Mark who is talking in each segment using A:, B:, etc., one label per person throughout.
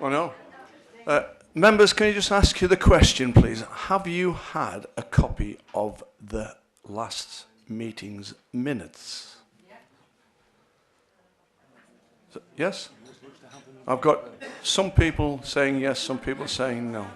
A: I know. Members, can you just ask you the question, please? Have you had a copy of the last meeting's minutes? Yes? I've got some people saying yes, some people saying no.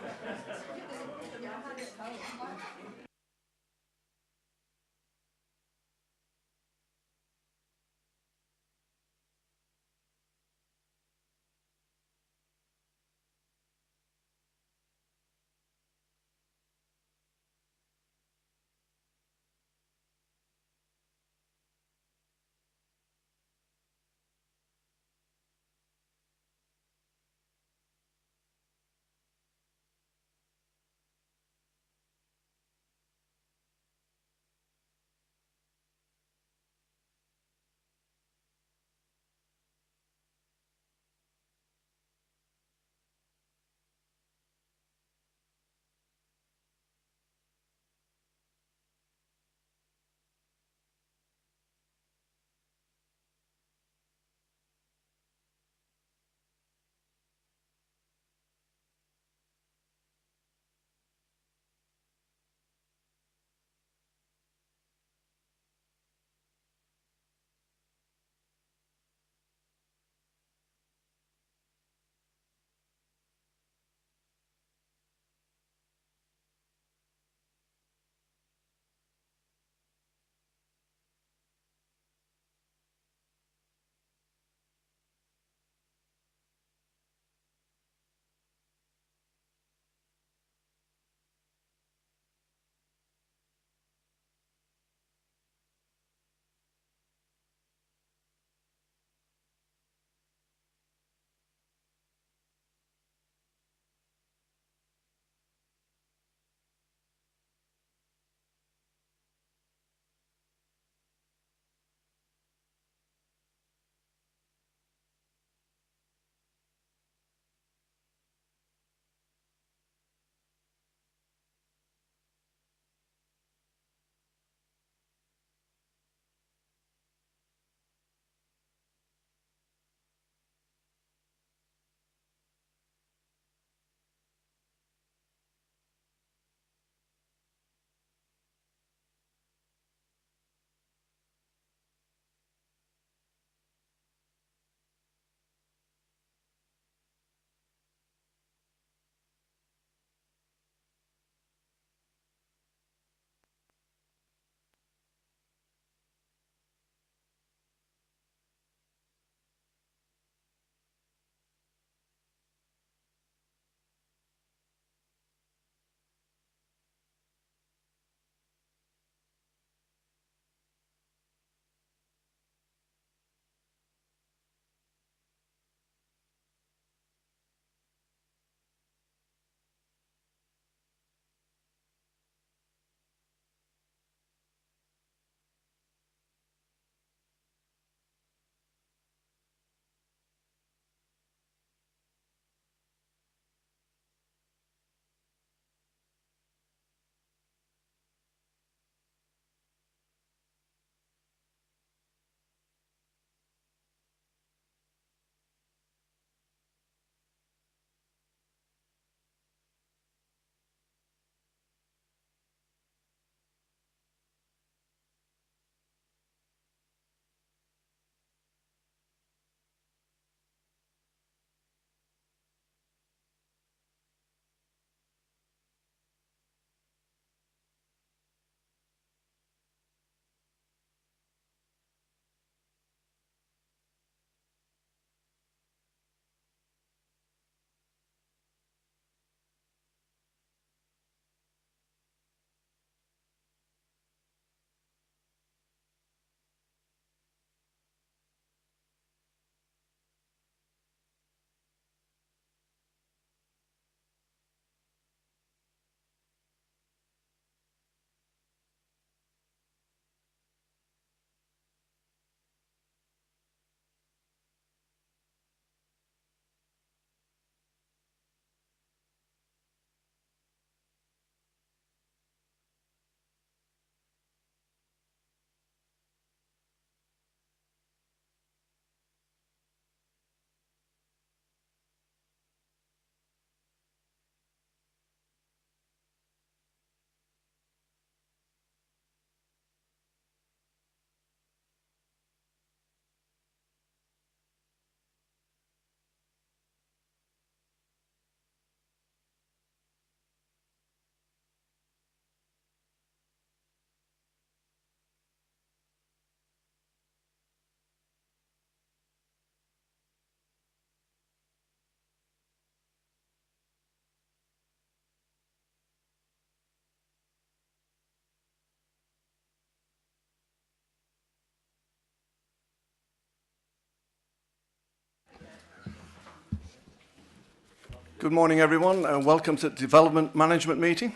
A: Good morning, everyone, and welcome to the Development Management meeting.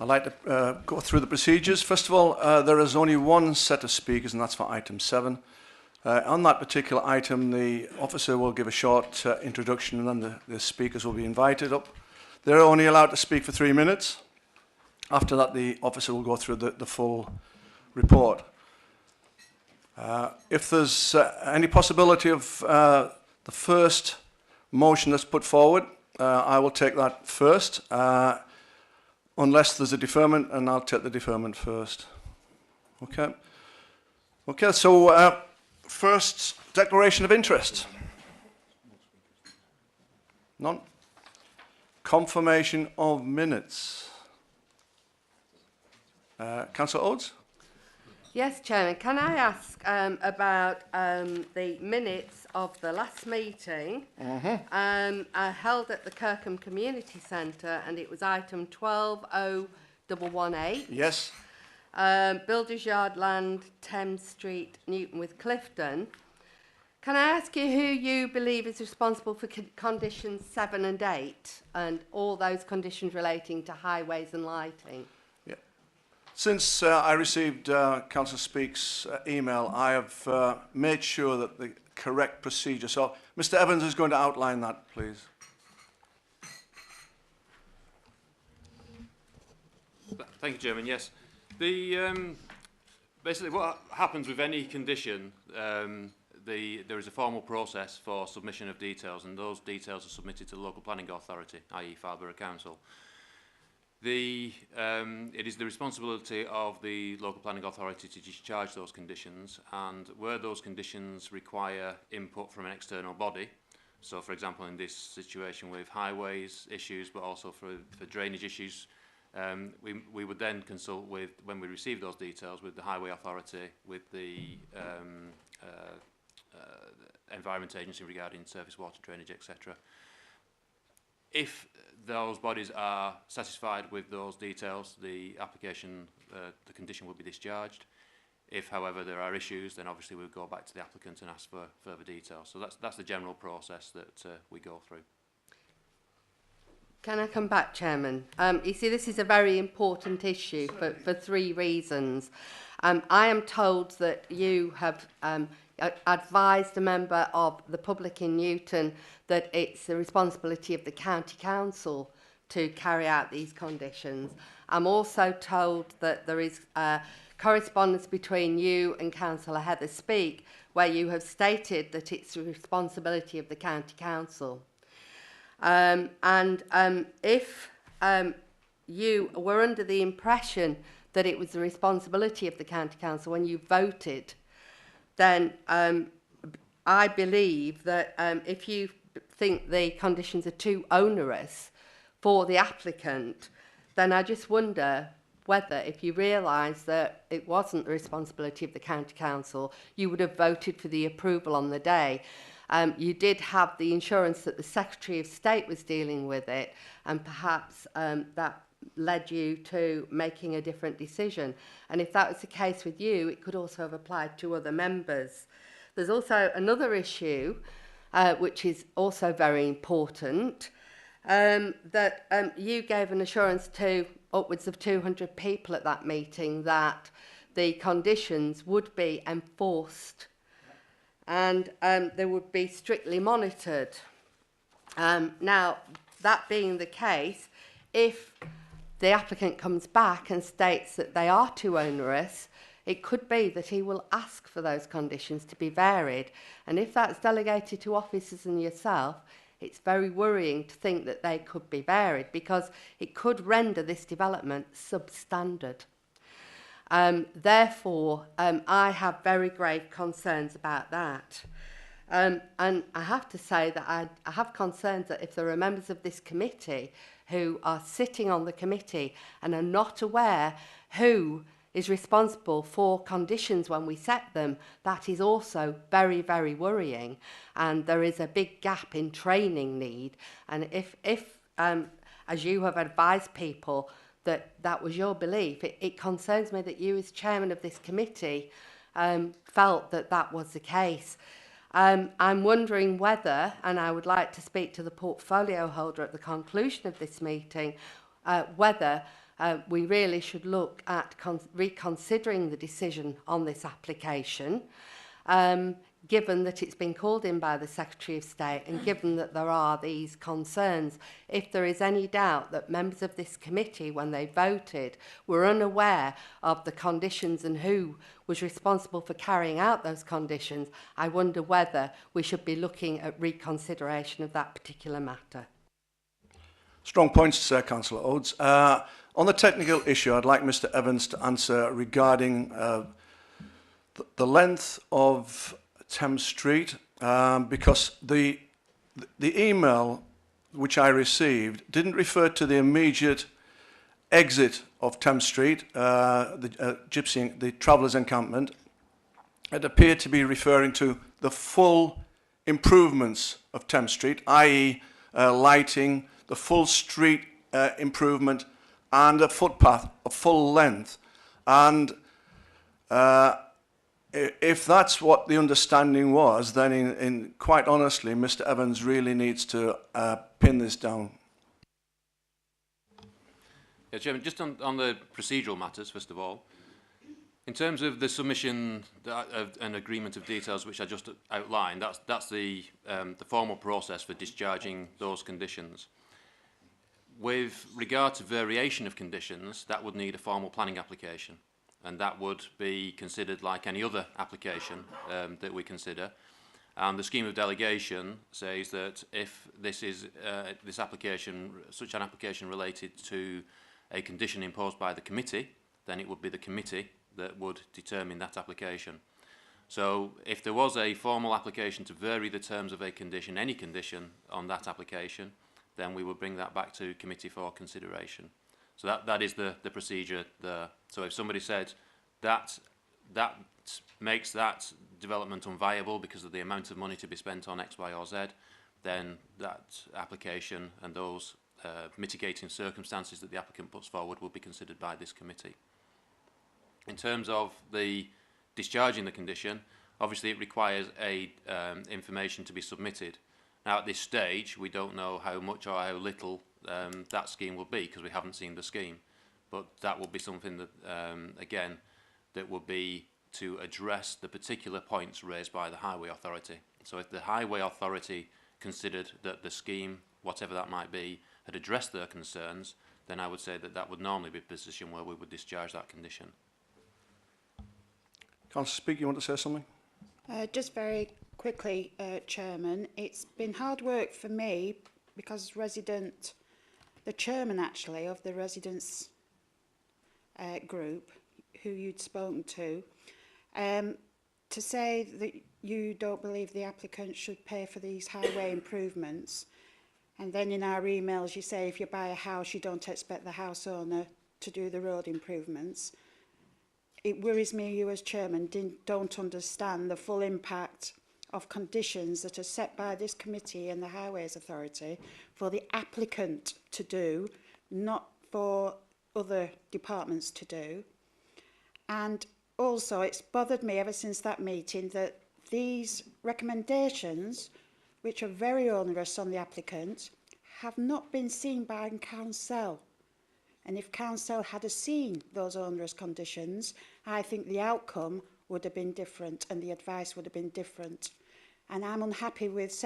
A: I'd like to go through the procedures. First of all, there is only one set of speakers, and that's for item 7. On that particular item, the officer will give a short introduction, and then the speakers will be invited up. They're only allowed to speak for 3 minutes. After that, the officer will go through the full report. If there's any possibility of the first motion that's put forward, I will take that first, unless there's a deferment, and I'll take the deferment first. Okay. Okay, so first, declaration of interest. None. Confirmation of minutes. Councillor Oates?
B: Yes, Chairman. Can I ask about the minutes of the last meeting held at the Kirkham Community Centre, and it was item 120118.
A: Yes.
B: Builders Yard Land, Thames Street, Newton with Clifton. Can I ask you who you believe is responsible for conditions 7 and 8 and all those conditions relating to highways and lighting?
A: Yeah. Since I received Councillor Speake's email, I have made sure that the correct procedure. So Mr. Evans is going to outline that, please.
C: Thank you, Chairman. Yes. Basically, what happens with any condition, there is a formal process for submission of details, and those details are submitted to the local planning authority, i.e. Fylde Council. It is the responsibility of the local planning authority to discharge those conditions, and where those conditions require input from an external body, so for example in this situation with highways issues, but also for drainage issues, we would then consult with, when we receive those details, with the Highway Authority, with the Environment Agency regarding surface water drainage, etc. If those bodies are satisfied with those details, the application, the condition will be discharged. If, however, there are issues, then obviously we'll go back to the applicant and ask for further details. So that's the general process that we go through.
B: Can I come back, Chairman? You see, this is a very important issue for 3 reasons. I am told that you have advised a member of the public in Newton that it's the responsibility of the county council to carry out these conditions. I'm also told that there is correspondence between you and Councillor Heather Speake where you have stated that it's the responsibility of the county council. If you were under the impression that it was the responsibility of the county council when you voted, then I believe that if you think the conditions are too onerous for the applicant, then I just wonder whether, if you realise that it wasn't the responsibility of the county council, you would have voted for the approval on the day. You did have the insurance that the Secretary of State was dealing with it, and perhaps that led you to making a different decision. And if that was the case with you, it could also have applied to other members. There's also another issue, which is also very important, that you gave an assurance to upwards of 200 people at that meeting that the conditions would be enforced and they would be strictly monitored. Now, that being the case, if the applicant comes back and states that they are too onerous, it could be that he will ask for those conditions to be varied. And if that's delegated to officers and yourself, it's very worrying to think that they could be varied, because it could render this development substandard. Therefore, I have very grave concerns about that. And I have to say that I have concerns that if there are members of this committee who are sitting on the committee and are not aware who is responsible for conditions when we set them, that is also very, very worrying. And there is a big gap in training need. And if as you have advised people, that was your belief, it concerns me that you, as chairman of this committee, felt that was the case. I'm wondering whether, and I would like to speak to the portfolio holder at the conclusion of this meeting, whether we really should look at reconsidering the decision on this application, given that it's been called in by the Secretary of State and given that there are these concerns. If there is any doubt that members of this committee, when they voted, were unaware of the conditions and who was responsible for carrying out those conditions, I wonder whether we should be looking at reconsideration of that particular matter.
A: Strong points, Councillor Oates. On the technical issue, I'd like Mr Evans to answer regarding the length of Thames Street, because the email which I received didn't refer to the immediate exit of Thames Street, the travellers' encampment. It appeared to be referring to the full improvements of Thames Street, i.e. Lighting, the full street improvement and a footpath of full length. And if that's what the understanding was, then quite honestly, Mr Evans really needs to pin this down.
C: Yeah, Chairman, just on the procedural matters, first of all, in terms of the submission of an agreement of details which I just outlined, that's the formal process for discharging those conditions. With regard to variation of conditions, that would need a formal planning application, and that would be considered like any other application that we consider. And the scheme of delegation says that if this is this application, such an application related to a condition imposed by the committee, then it would be the committee that would determine that application. So if there was a formal application to vary the terms of a condition, any condition on that application, then we would bring that back to committee for consideration. So that is the procedure there. So if somebody said that makes that development unviable because of the amount of money to be spent on X, Y or Z, then that application and those mitigating circumstances that the applicant puts forward will be considered by this committee. In terms of the discharging the condition, obviously it requires information to be submitted. Now at this stage we don't know how much or how little that scheme will be because we haven't seen the scheme, but that will be something that again that will be to address the particular points raised by the Highway Authority. So if the Highway Authority considered that the scheme, whatever that might be, had addressed their concerns, then I would say that that would normally be a position where we would discharge that condition.
A: Councillor Speaker, you want to say something?
D: Just very quickly, Chairman, it's been hard work for me because the chairman actually of the residents group who you'd spoken to say that you don't believe the applicant should pay for these highway improvements, and then in our emails you say if you buy a house you don't expect the house owner to do the road improvements. It worries me you as chairman don't understand the full impact of conditions that are set by this committee and the Highways Authority for the applicant to do, not for other departments to do. And also it's bothered me ever since that meeting that these recommendations, which are very onerous on the applicant, have not been seen by council. And if council had seen those onerous conditions, I think the outcome would have been different and the advice would have been different. And I'm unhappy with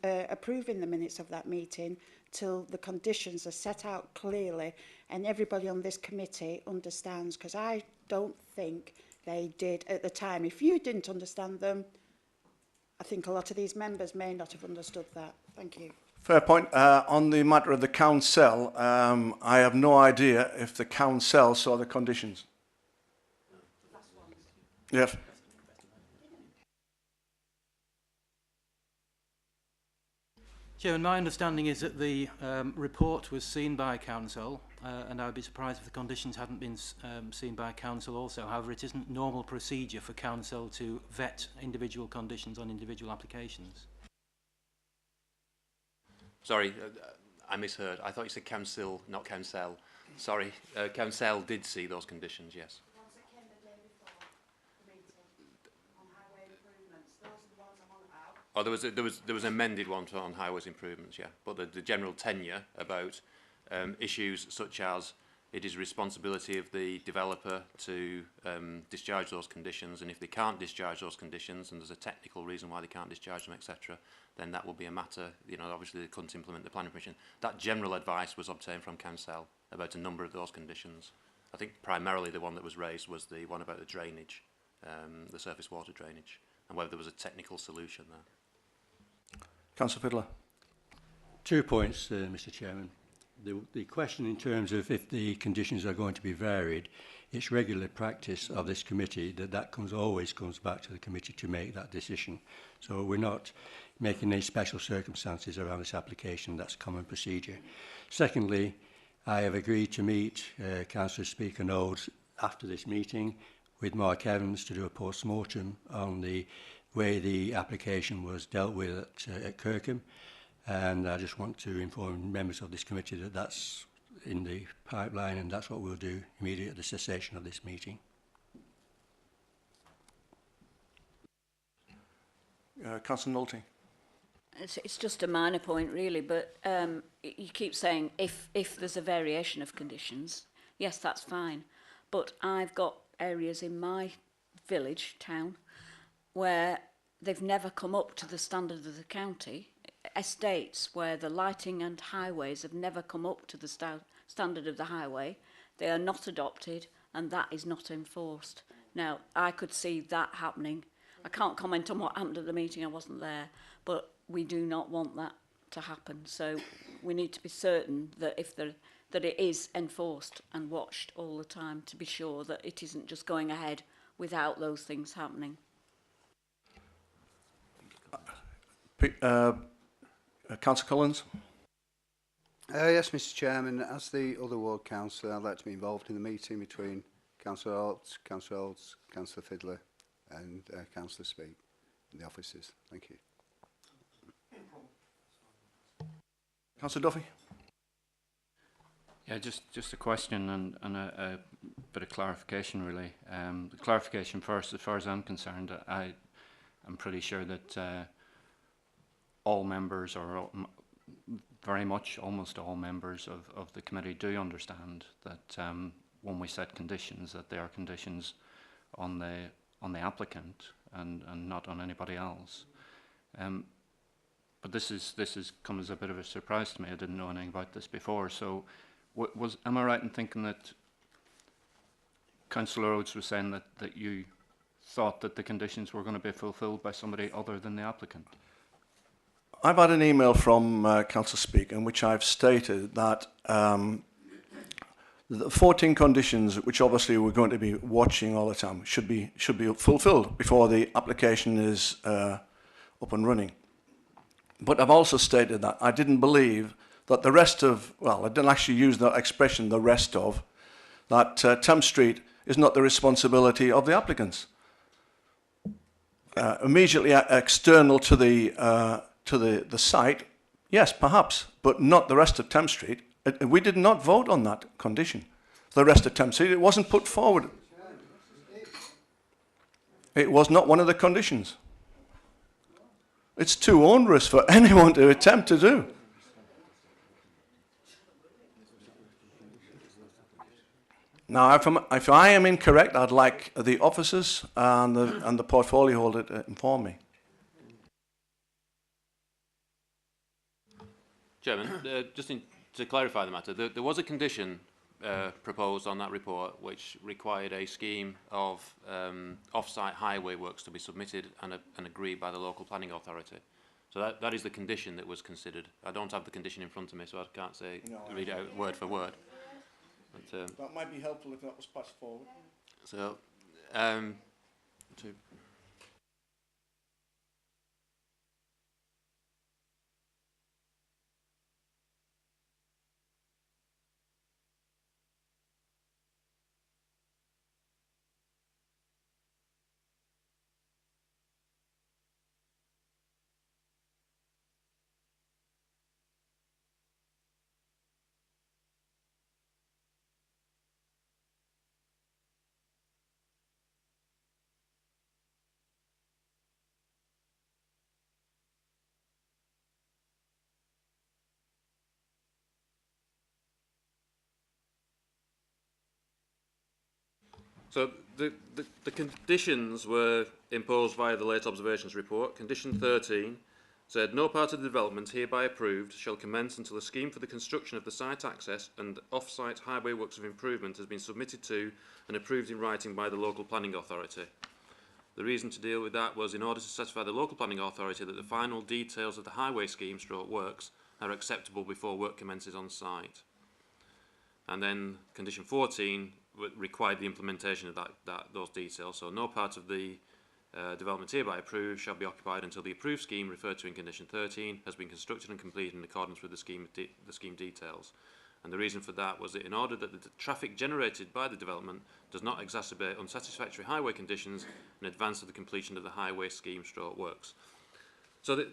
D: approving the minutes of that meeting till the conditions are set out clearly and everybody on this committee understands, because I don't think they did at the time. If you didn't understand them, I think a lot of these members may not have understood that. Thank you.
A: Fair point. On the matter of the council, I have no idea if the council saw the conditions. Yes.
E: Chairman, my understanding is that the report was seen by council, and I would be surprised if the conditions hadn't been seen by council also. However, it isn't normal procedure for council to vet individual conditions on individual applications.
C: Sorry, I misheard. I thought you said council, not council. Sorry, council did see those conditions, yes.
D: The ones that came the day before the meeting on highway improvements, those are the ones I'm on about.
C: Oh, there was an amended one on highways improvements, yeah. But the general tenure about issues such as it is responsibility of the developer to discharge those conditions, and if they can't discharge those conditions, and there's a technical reason why they can't discharge them, etc., then that will be a matter, you know, obviously they couldn't implement the planning permission. That general advice was obtained from Council about a number of those conditions. I think primarily the one that was raised was the one about the drainage, the surface water drainage, and whether there was a technical solution there.
A: Councillor Fydler.
F: 2 points, Mr Chairman. The question in terms of if the conditions are going to be varied, it's regular practice of this committee that always comes back to the committee to make that decision. So we're not making any special circumstances around this application. That's common procedure. Secondly, I have agreed to meet Councillor Speaker Knowles after this meeting with Mark Evans to do a post-mortem on the way the application was dealt with at Kirkham. And I just want to inform members of this committee that that's in the pipeline, and that's what we'll do immediately at the cessation of this meeting.
A: Councillor Nolte.
G: It's just a minor point, really, but you keep saying if there's a variation of conditions, yes, that's fine. But I've got areas in my village, town, where they've never come up to the standard of the county, estates where the lighting and highways have never come up to the standard of the highway. They are not adopted, and that is not enforced. Now, I could see that happening. I can't comment on what happened at the meeting, I wasn't there, but we do not want that to happen. So we need to be certain that that it is enforced and watched all the time to be sure that it isn't just going ahead without those things happening.
A: Councillor Collins.
H: Yes, Mr Chairman. As the other ward councillor, I'd like to be involved in the meeting between Councillor Olds, Councillor Fydler and Councillor Speak in the offices. Thank you.
A: Councillor Duffy.
I: Yeah, just a question and a bit of clarification, really. The clarification first, as far as I'm concerned, I'm pretty sure that all members, or very much almost all members of the committee do understand that when we set conditions, that they are conditions on the applicant and not on anybody else. But this has come as a bit of a surprise to me. I didn't know anything about this before. So, am I right in thinking that Councillor Rhodes was saying that you thought that the conditions were going to be fulfilled by somebody other than the applicant?
A: I've had an email from Councillor Speak in which I've stated that the 14 conditions, which obviously we're going to be watching all the time, should be fulfilled before the application is up and running. But I've also stated that I didn't believe that the rest of, well, I didn't actually use that expression, the rest of, that Thames Street is not the responsibility of the applicants. Immediately external to the site, yes, perhaps, but not the rest of Thames Street. We did not vote on that condition. The rest of Thames Street, it wasn't put forward. It was not one of the conditions. It's too onerous for anyone to attempt to do. Now, if I am incorrect, I'd like the officers and the portfolio holder to inform me.
C: Chairman, to clarify the matter, there was a condition proposed on that report which required a scheme of off-site highway works to be submitted and agreed by the local planning authority. So that is the condition that was considered. I don't have the condition in front of me, so I can't say read it out word for word. But,
A: that might be helpful if that was passed forward.
C: So, to So the conditions were imposed via the late observations report. Condition 13 said, no part of the development hereby approved shall commence until a scheme for the construction of the site access and off-site highway works of improvement has been submitted to and approved in writing by the local planning authority. The reason to deal with that was in order to satisfy the local planning authority that the final details of the highway scheme stroke works are acceptable before work commences on site. And then condition 14 required the implementation of those details. So no part of the development hereby approved shall be occupied until the approved scheme referred to in condition 13 has been constructed and completed in accordance with the scheme details. And the reason for that was that in order that the traffic generated by the development does not exacerbate unsatisfactory highway conditions in advance of the completion of the highway scheme stroke works. So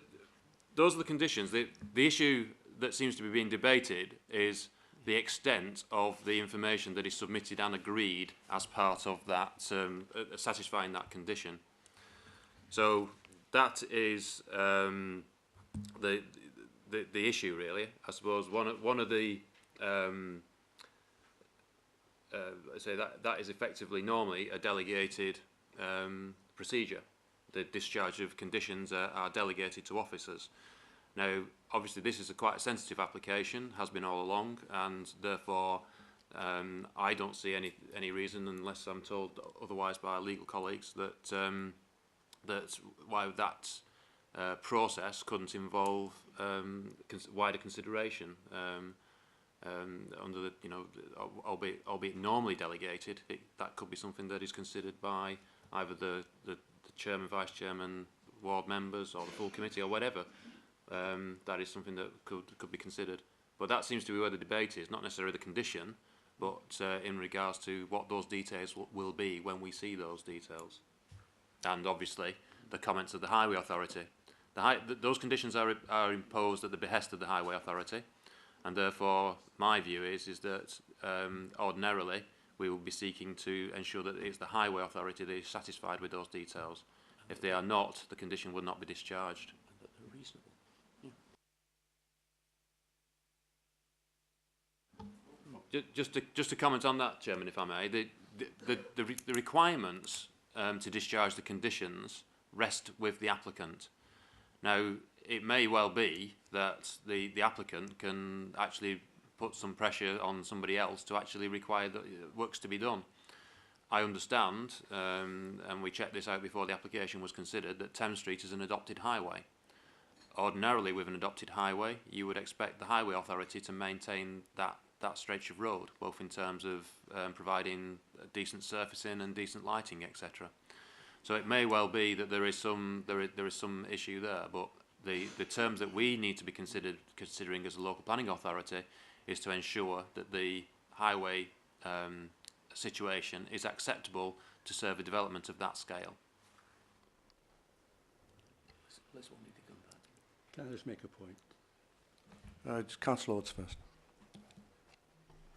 C: those are the conditions. The issue that seems to be being debated is the extent of the information that is submitted and agreed as part of that, satisfying that condition. So that is the issue, really. I suppose one of the I say that is effectively normally a delegated procedure. The discharge of conditions are delegated to officers. Now, obviously, this is quite a sensitive application, has been all along, and therefore I don't see any reason, unless I'm told otherwise by our legal colleagues, that that's why that process couldn't involve wider consideration. Under the, albeit normally delegated, that could be something that is considered by either the chairman, vice chairman, ward members, or the full committee, or whatever. That is something that could be considered. But that seems to be where the debate is, not necessarily the condition, but in regards to what those details will be when we see those details. And obviously, the comments of the Highway Authority. Those conditions are imposed at the behest of the Highway Authority, and therefore my view is that ordinarily we will be seeking to ensure that it's the Highway Authority that is satisfied with those details. If they are not, the condition will not be discharged.
I: Reasonable.
C: Just to comment on that, Chairman, if I may, the requirements to discharge the conditions rest with the applicant. Now, it may well be that the applicant can actually put some pressure on somebody else to actually require the works to be done. I understand, and we checked this out before the application was considered, that Thames Street is an adopted highway. Ordinarily, with an adopted highway, you would expect the Highway Authority to maintain that stretch of road, both in terms of providing decent surfacing and decent lighting, etc. So it may well be that there is some issue there, but the terms that we need to be considering as a local planning authority is to ensure that the highway situation is acceptable to serve a development of that scale.
F: Can I just make a point?
A: Councillor Oates first.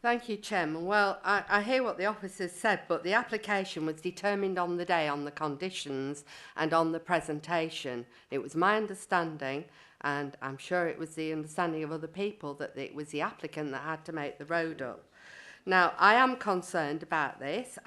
B: Thank you, Chairman. Well, I hear what the officers said, but the application was determined on the day on the conditions and on the presentation. It was my understanding, and I'm sure it was the understanding of other people, that it was the applicant that had to make the road up. Now, I am concerned about this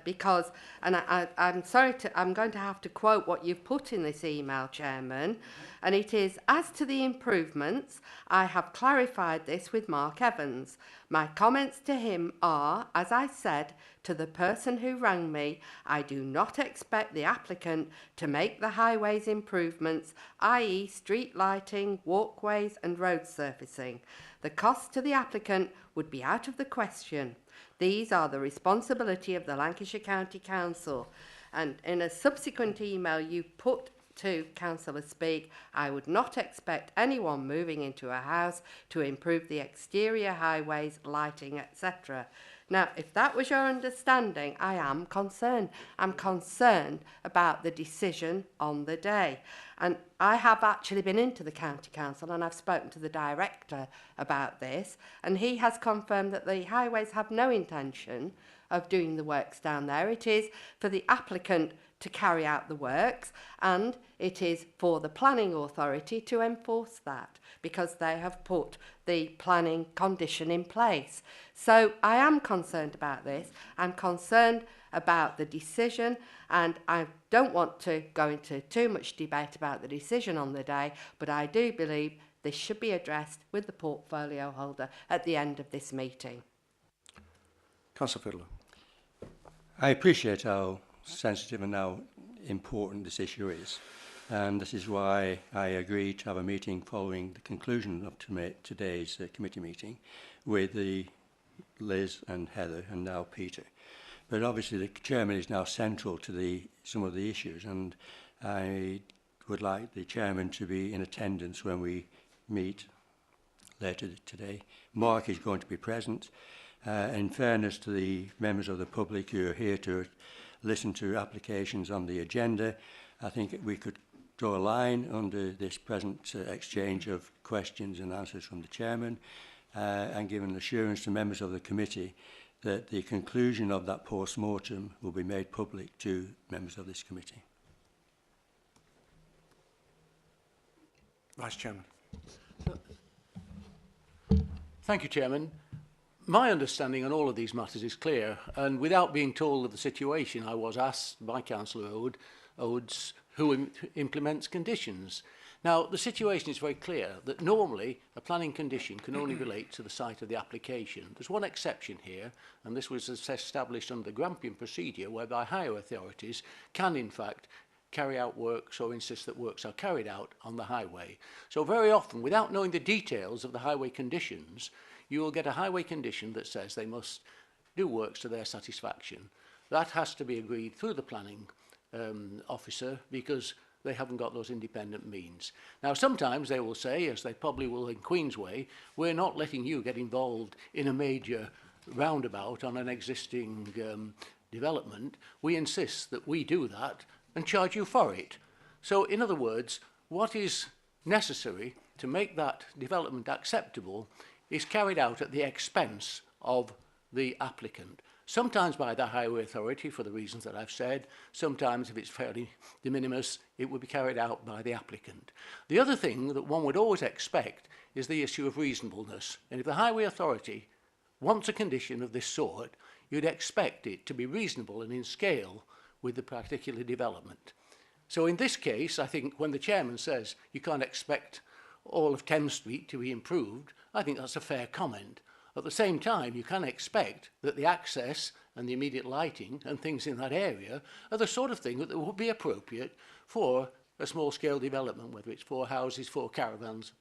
B: because, and I'm sorry, I'm going to have to quote what you've put in this email, Chairman, and it is, as to the improvements, I have clarified this with Mark Evans. My comments to him are, as I said to the person who rang me, I do not expect the applicant to make the highways improvements, i.e. street lighting, walkways and road surfacing. The cost to the applicant would be out of the question. These are the responsibility of the Lancashire County Council. And in a subsequent email you put to Councillor Speak, I would not expect anyone moving into a house to improve the exterior highways, lighting, etc. Now, if that was your understanding, I am concerned. I'm concerned about the decision on the day. And I have actually been into the County Council and I've spoken to the director about this, and he has confirmed that the highways have no intention of doing the works down there. It is for the applicant to carry out the works, and it is for the planning authority to enforce that because they have put the planning condition in place. So I am concerned about this. I'm concerned about the decision, and I don't want to go into too much debate about the decision on the day, but I do believe this should be addressed with the portfolio holder at the end of this meeting.
A: Councillor Fylde.
F: I appreciate how sensitive and how important this issue is, and this is why I agreed to have a meeting following the conclusion of today's committee meeting with Liz and Heather and now Peter. But obviously the chairman is now central to some of the issues, and I would like the chairman to be in attendance when we meet later today. Mark is going to be present. In fairness to the members of the public who are here to listen to applications on the agenda, I think we could draw a line under this present exchange of questions and answers from the chairman, and give an assurance to members of the committee that the conclusion of that post-mortem will be made public to members of this committee.
A: Vice Chairman.
J: Thank you, Chairman. My understanding on all of these matters is clear, and without being told of the situation, I was asked by Councillor Oates who implements conditions. Now, the situation is very clear that normally a planning condition can only relate to the site of the application. There's one exception here, and this was established under the Grampian procedure, whereby higher authorities can, in fact, carry out works or insist that works are carried out on the highway. So very often, without knowing the details of the highway conditions, you will get a highway condition that says they must do works to their satisfaction. That has to be agreed through the planning officer, because they haven't got those independent means. Now, sometimes they will say, as they probably will in Queensway, we're not letting you get involved in a major roundabout on an existing development. We insist that we do that and charge you for it. So, in other words, what is necessary to make that development acceptable is carried out at the expense of the applicant. Sometimes by the highway authority for the reasons that I've said, sometimes if it's fairly de minimis, it would be carried out by the applicant. The other thing that one would always expect is the issue of reasonableness. And if the highway authority wants a condition of this sort, you'd expect it to be reasonable and in scale with the particular development. So in this case, I think when the chairman says you can't expect all of Thames Street to be improved, I think that's a fair comment. At the same time, you can expect that the access and the immediate lighting and things in that area are the sort of thing that would be appropriate for a small-scale development, whether it's 4 houses, 4 caravans,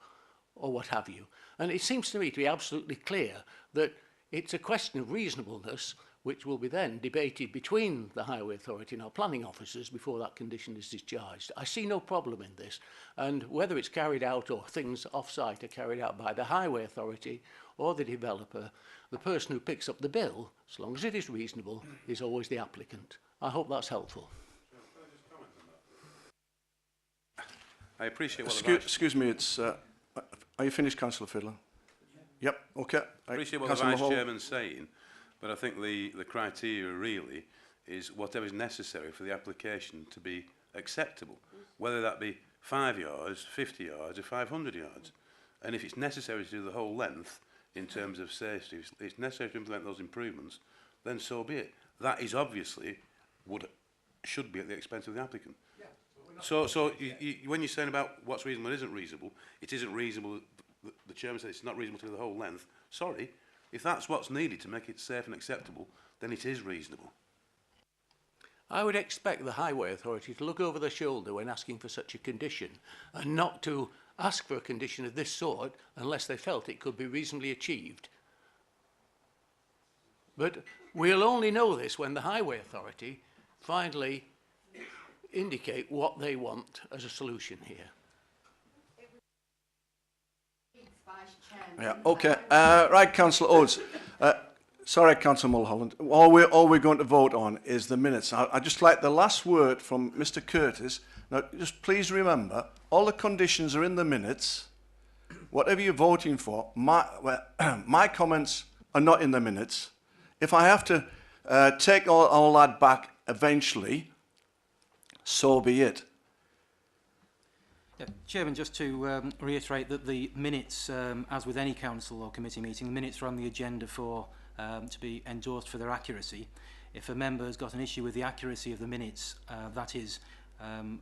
J: or what have you. And it seems to me to be absolutely clear that it's a question of reasonableness which will be then debated between the highway authority and our planning officers before that condition is discharged. I see no problem in this, and whether it's carried out or things off-site are carried out by the highway authority or the developer, the person who picks up the bill, as long as it is reasonable, is always the applicant. I hope that's helpful.
K: I appreciate what
A: excuse me, it's... are you finished, Councillor Fylde? Yep, okay.
K: I appreciate what the Vice Chairman's saying, but I think the criteria really is whatever is necessary for the application to be acceptable, whether that be 5 yards, 50 yards or 500 yards. And if it's necessary to do the whole length in terms of safety, if it's necessary to implement those improvements, then so be it. That is obviously should be at the expense of the applicant. Yeah, so when you're saying about what's reasonable and isn't reasonable, it isn't reasonable. The chairman said it's not reasonable to do the whole length. Sorry, if that's what's needed to make it safe and acceptable, then it is reasonable.
J: I would expect the highway authority to look over their shoulder when asking for such a condition, and not to ask for a condition of this sort unless they felt it could be reasonably achieved. But we'll only know this when the highway authority finally indicate what they want as a solution here.
A: Yeah, okay. Right, Councillor Oates. Sorry, Councillor Mulholland. All we're going to vote on is the minutes. I'd just like the last word from Mr. Curtis. Now, just please remember, all the conditions are in the minutes. Whatever you're voting for, my comments are not in the minutes. If I have to take all that back eventually, so be it.
E: Yeah, Chairman, just to reiterate that the minutes, as with any council or committee meeting, the minutes are on the agenda for to be endorsed for their accuracy. If a member has got an issue with the accuracy of the minutes, that is,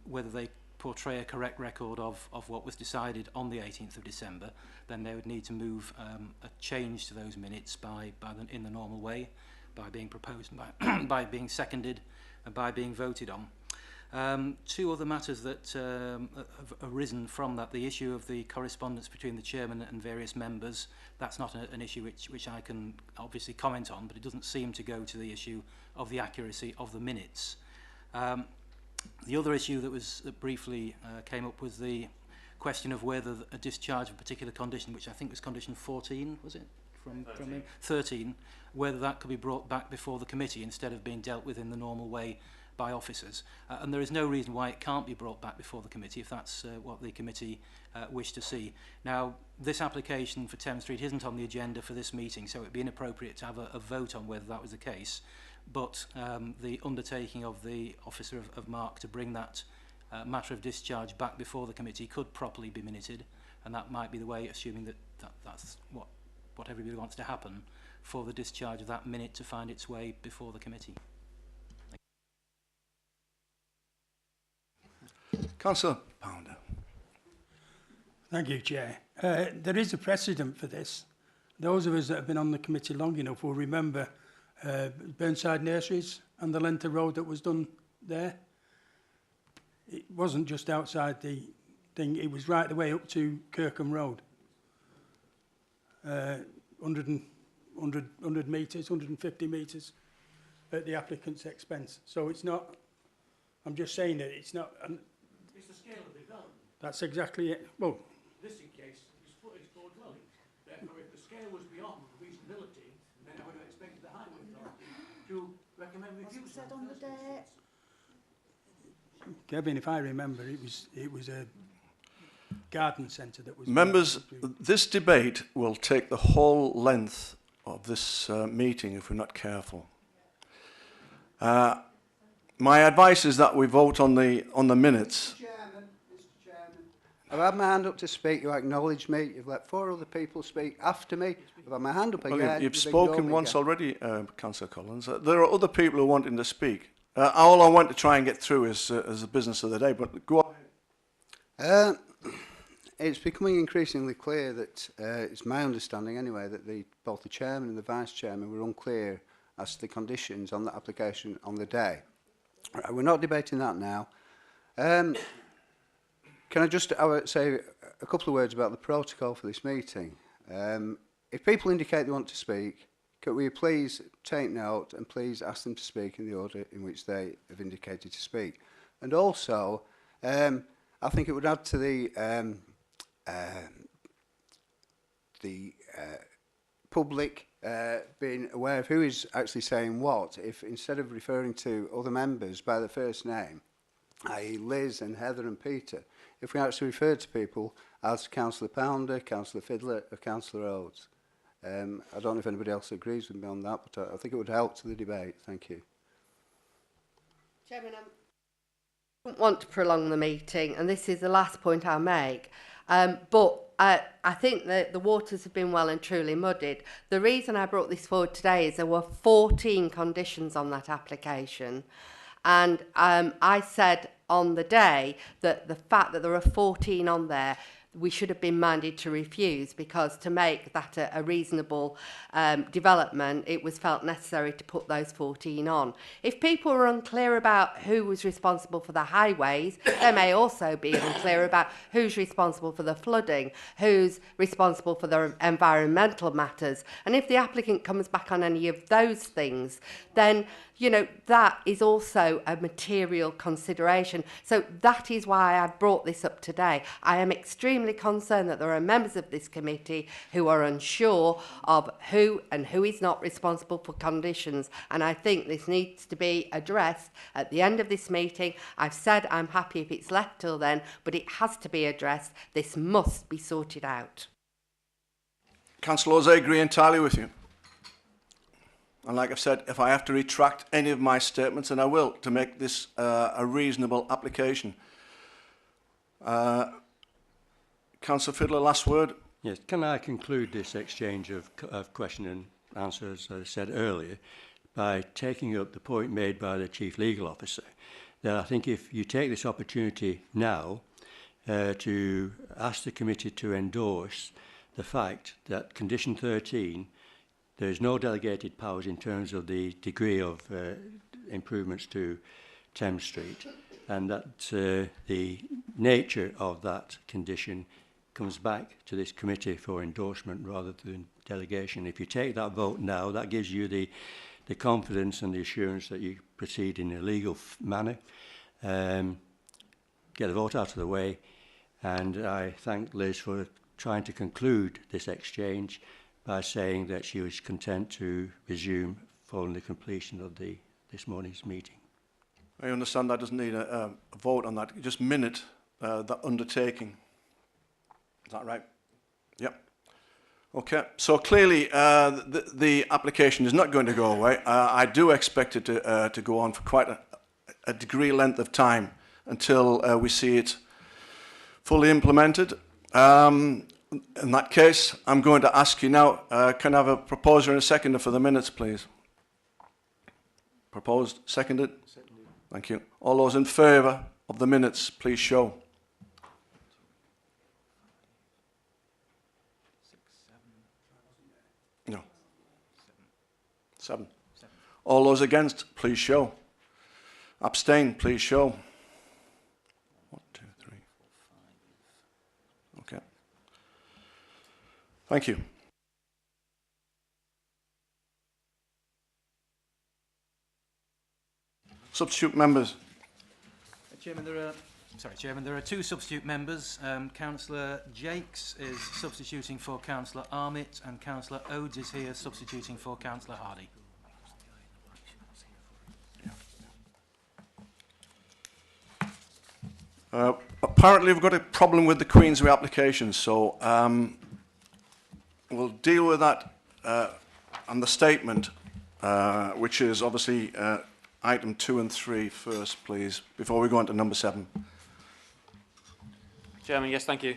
E: whether they portray a correct record of what was decided on the 18th of December, then they would need to move a change to those minutes in the normal way, by being proposed, by being seconded, and by being voted on. Two other matters that have arisen from that: the issue of the correspondence between the chairman and various members. That's not an issue which I can obviously comment on, but it doesn't seem to go to the issue of the accuracy of the minutes. The other issue that briefly came up was the question of whether a discharge of a particular condition, which I think was condition 14, was it? From 13, whether that could be brought back before the committee instead of being dealt with in the normal way by officers. And there is no reason why it can't be brought back before the committee if that's what the committee wish to see. Now, this application for Thames Street isn't on the agenda for this meeting, so it would be inappropriate to have a vote on whether that was the case. But the undertaking of the officer of Mark to bring that matter of discharge back before the committee could properly be minuted, and that might be the way, assuming that's what everybody wants to happen, for the discharge of that minute to find its way before the committee.
A: Councillor Pounder.
L: Thank you, Chair. There is a precedent for this. Those of us that have been on the committee long enough will remember Burnside Nurseries and the length of road that was done there. It wasn't just outside the thing, it was right the way up to Kirkham Road. 100 metres, 150 metres at the applicant's expense. So it's not, I'm just saying that it's not...
J: It's the scale of the development.
L: That's exactly it. Well,
J: This case is for dwellings. Therefore, if the scale was beyond reasonability, then I would have expected the Highway Authority to recommend review.
D: Was it said on the day?
L: Kevin, if I remember, it was a garden centre that was...
A: Members, this debate will take the whole length of this meeting if we're not careful. My advice is that we vote on the minutes.
H: Mr. Chairman, I've had my hand up to speak. You acknowledged me. You've let 4 other people speak after me. I've had my hand up again.
A: Well, you've spoken once already, Councillor Collins. There are other people who are wanting to speak. All I want to try and get through is the business of the day, but go on.
H: It's becoming increasingly clear that, it's my understanding anyway, that both the chairman and the vice chairman were unclear as to the conditions on the application on the day. Right, we're not debating that now. Can I just say a couple of words about the protocol for this meeting? If people indicate they want to speak, could we please take note and please ask them to speak in the order in which they have indicated to speak? And also, I think it would add to the public being aware of who is actually saying what, if instead of referring to other members by their first name, i.e. Liz and Heather and Peter, if we actually refer to people as Councillor Pounder, Councillor Fydler or Councillor Oates. I don't know if anybody else agrees with me on that, but I think it would help to the debate. Thank you.
B: Chairman, I don't want to prolong the meeting, and this is the last point I'll make. But I think that the waters have been well and truly muddied. The reason I brought this forward today is there were 14 conditions on that application. And I said on the day that the fact that there are 14 on there, we should have been minded to refuse, because to make that a reasonable development, it was felt necessary to put those 14 on. If people were unclear about who was responsible for the highways, they may also be unclear about who's responsible for the flooding, who's responsible for the environmental matters. And if the applicant comes back on any of those things, then, you know, that is also a material consideration. So that is why I brought this up today. I am extremely concerned that there are members of this committee who are unsure of who and who is not responsible for conditions, and I think this needs to be addressed at the end of this meeting. I've said I'm happy if it's left till then, but it has to be addressed. This must be sorted out.
A: Councillor Oates, I agree entirely with you. And like I've said, if I have to retract any of my statements, and I will, to make this a reasonable application. Councillor Fydler, last word.
F: Yes, can I conclude this exchange of question and answer, as I said earlier? by taking up the point made by the Chief Legal Officer, that I think if you take this opportunity now to ask the committee to endorse the fact that condition 13, there is no delegated powers in terms of the degree of improvements to Thames Street, and that the nature of that condition comes back to this committee for endorsement rather than delegation. If you take that vote now, that gives you the confidence and the assurance that you proceed in a legal manner. Get the vote out of the way, and I thank Liz for trying to conclude this exchange by saying that she was content to resume following the completion of this morning's meeting.
A: I understand that doesn't need a vote on that. You just minute that undertaking. Is that right? Yep. Okay. So clearly, the application is not going to go away. I do expect it to go on for quite a degree length of time until we see it fully implemented. In that case, I'm going to ask you now, can I have a proposer and a seconder for the minutes, please? Proposed, seconded? Seconded. Thank you. All those in favour of the minutes, please show.
E: 6, 7.
A: No. 7. All those against, please show. Abstain, please show. 1, 2, 3, 4, 5. Okay. Thank you. Substitute members.
E: Chairman, there are 2 substitute members. Councillor Jakes is substituting for Councillor Armitt, and Councillor Odes is here substituting for Councillor Hardy.
A: Apparently we've got a problem with the Queensway application, so we'll deal with that and the statement, which is obviously item 2 and 3 first, please, before we go on to number 7.
C: Chairman, yes, thank you.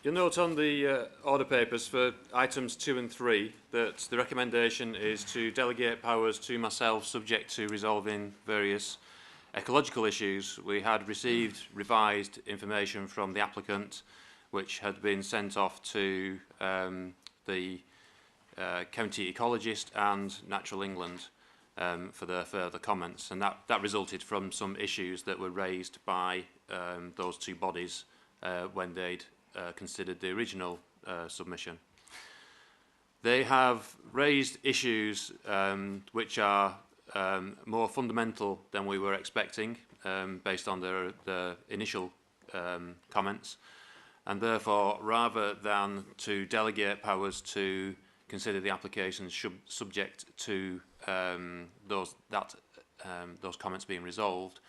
C: You'll note on the order papers for items 2 and 3 that the recommendation is to delegate powers to myself subject to resolving various ecological issues. We had received revised information from the applicant which had been sent off to the county ecologist and Natural England for their further comments, and that resulted from some issues that were raised by those 2 bodies when they'd considered the original submission. They have raised issues which are more fundamental than we were expecting based on their initial comments, and therefore, rather than to delegate powers to consider the applications subject to those comments being resolved,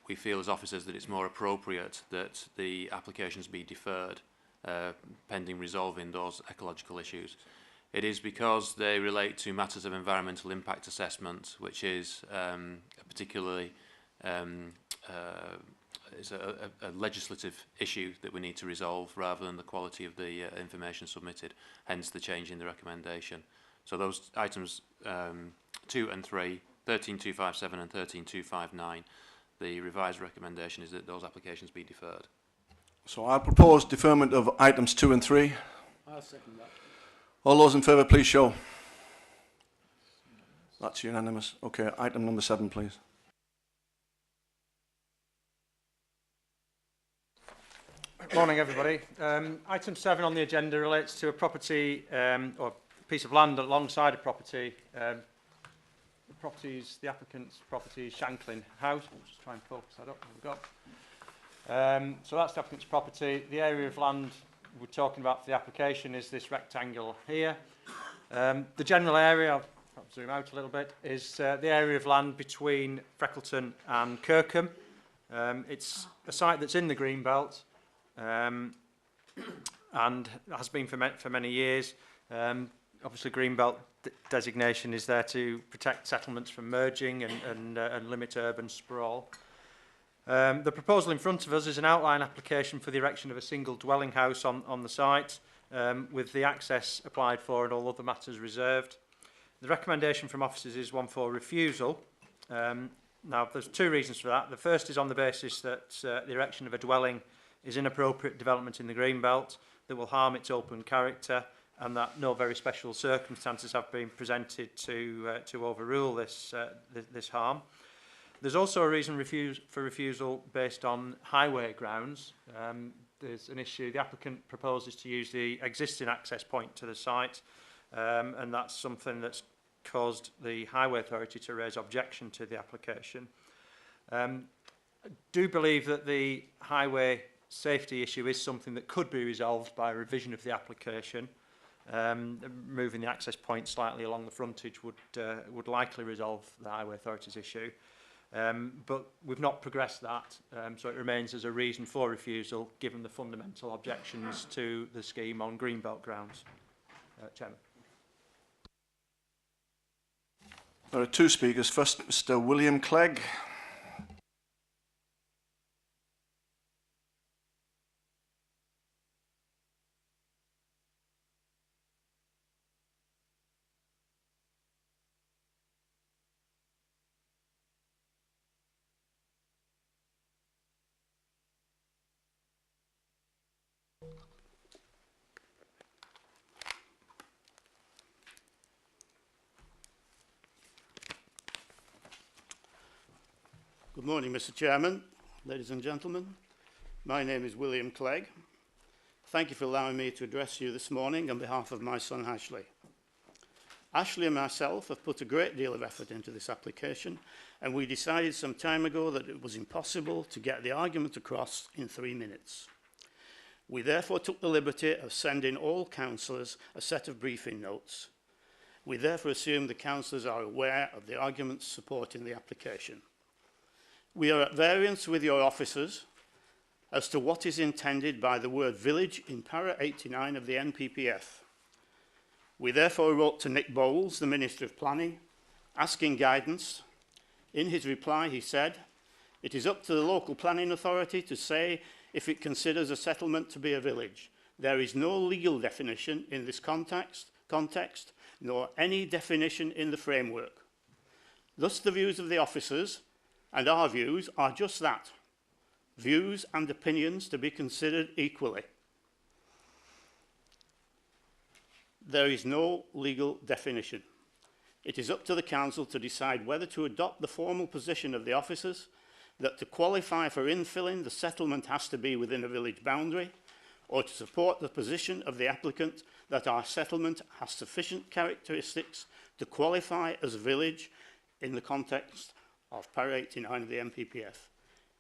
C: we feel as officers that it's more appropriate that the applications be deferred pending resolving those ecological issues. It is because they relate to matters of environmental impact assessment, which is particularly is a legislative issue that we need to resolve rather than the quality of the information submitted, hence the change in the recommendation. So those items 2 and 3, 13257 and 13259, the revised recommendation is that those applications be deferred.
A: So I propose deferment of items 2 and 3.
J: I'll second that.
A: All those in favour, please show. That's unanimous. Okay, item number 7, please.
M: Morning, everybody. Item 7 on the agenda relates to a property or a piece of land alongside a property. The applicant's property is Shanklin House. I'll just try and focus that up. We've got. So that's the applicant's property. The area of land we're talking about for the application is this rectangle here. The general area, I'll zoom out a little bit, is the area of land between Freckleton and Kirkham. It's a site that's in the green belt. And has been for many years. Obviously, Greenbelt designation is there to protect settlements from merging and limit urban sprawl. The proposal in front of us is an outline application for the erection of a single dwelling house on the site, with the access applied for and all other matters reserved. The recommendation from officers is one for refusal. Now, there's two reasons for that. The first is on the basis that the erection of a dwelling is inappropriate development in the Greenbelt that will harm its open character, and that no very special circumstances have been presented to overrule this harm. There's also a reason for refusal based on highway grounds. There's an issue. The applicant proposes to use the existing access point to the site, and that's something that's caused the Highway Authority to raise objection to the application. I do believe that the highway safety issue is something that could be resolved by a revision of the application. Moving the access point slightly along the frontage would likely resolve the Highway Authority's issue. But we've not progressed that, so it remains as a reason for refusal given the fundamental objections to the scheme on Greenbelt grounds. Chairman.
A: There are two speakers. First, Mr. William Clegg.
N: Good morning, Mr. Chairman, ladies and gentlemen. My name is William Clegg. Thank you for allowing me to address you this morning on behalf of my son Ashley. Ashley and myself have put a great deal of effort into this application, and we decided some time ago that it was impossible to get the argument across in 3 minutes. We therefore took the liberty of sending all councillors a set of briefing notes. We therefore assume the councillors are aware of the arguments supporting the application. We are at variance with your officers as to what is intended by the word village in para 89 of the NPPF. We therefore wrote to Nick Bowles, the Minister of Planning, asking guidance. In his reply, he said, "It is up to the local planning authority to say if it considers a settlement to be a village. There is no legal definition in this context, nor any definition in the framework. Thus, the views of the officers and our views are just that, views and opinions to be considered equally. There is no legal definition. It is up to the council to decide whether to adopt the formal position of the officers that to qualify for infilling, the settlement has to be within a village boundary, or to support the position of the applicant that our settlement has sufficient characteristics to qualify as a village in the context of para 89 of the NPPF.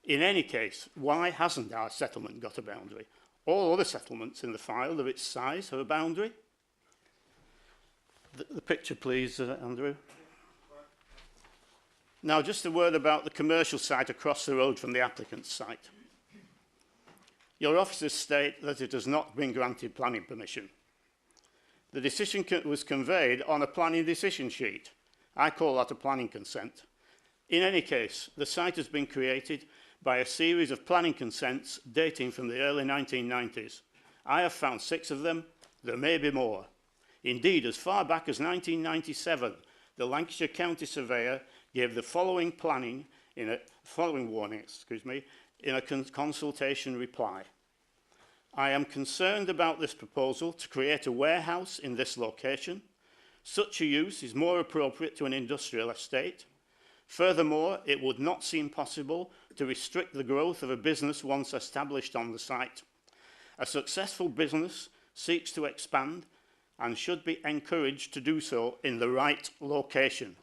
N: In any case, why hasn't our settlement got a boundary? All other settlements in the file of its size have a boundary. The picture, please, Andrew. Now, just a word about the commercial site across the road from the applicant's site. Your officers state that it has not been granted planning permission. The decision was conveyed on a planning decision sheet. I call that a planning consent. In any case, the site has been created by a series of planning consents dating from the early 1990s. I have found 6 of them. There may be more. Indeed, as far back as 1997, the Lancashire County Surveyor gave the following warning, in a consultation reply. I am concerned about this proposal to create a warehouse in this location. Such a use is more appropriate to an industrial estate. Furthermore, it would not seem possible to restrict the growth of a business once established on the site. A successful business seeks to expand and should be encouraged to do so in the right location.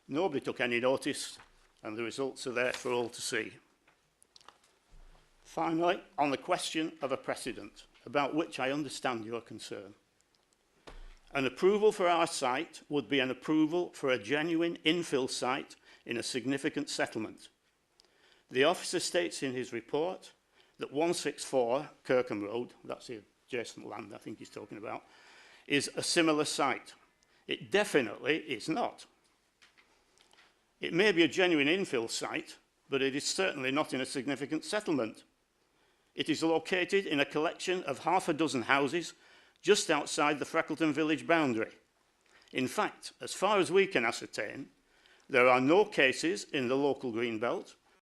N: Nobody took any notice, and the results are there for all to see. Finally, on the question of a precedent, about which I understand your concern. An approval for our site would be an approval for a genuine infill site in a significant settlement. The officer states in his report that 164 Kirkham Road, that's the adjacent land I think he's talking about, is a similar site. It definitely is not. It may be a genuine infill site, but it is certainly not in a significant settlement. It is located in a collection of half a dozen houses just outside the Freckleton village boundary. In fact, as far as we can ascertain, there are no cases in the local green belt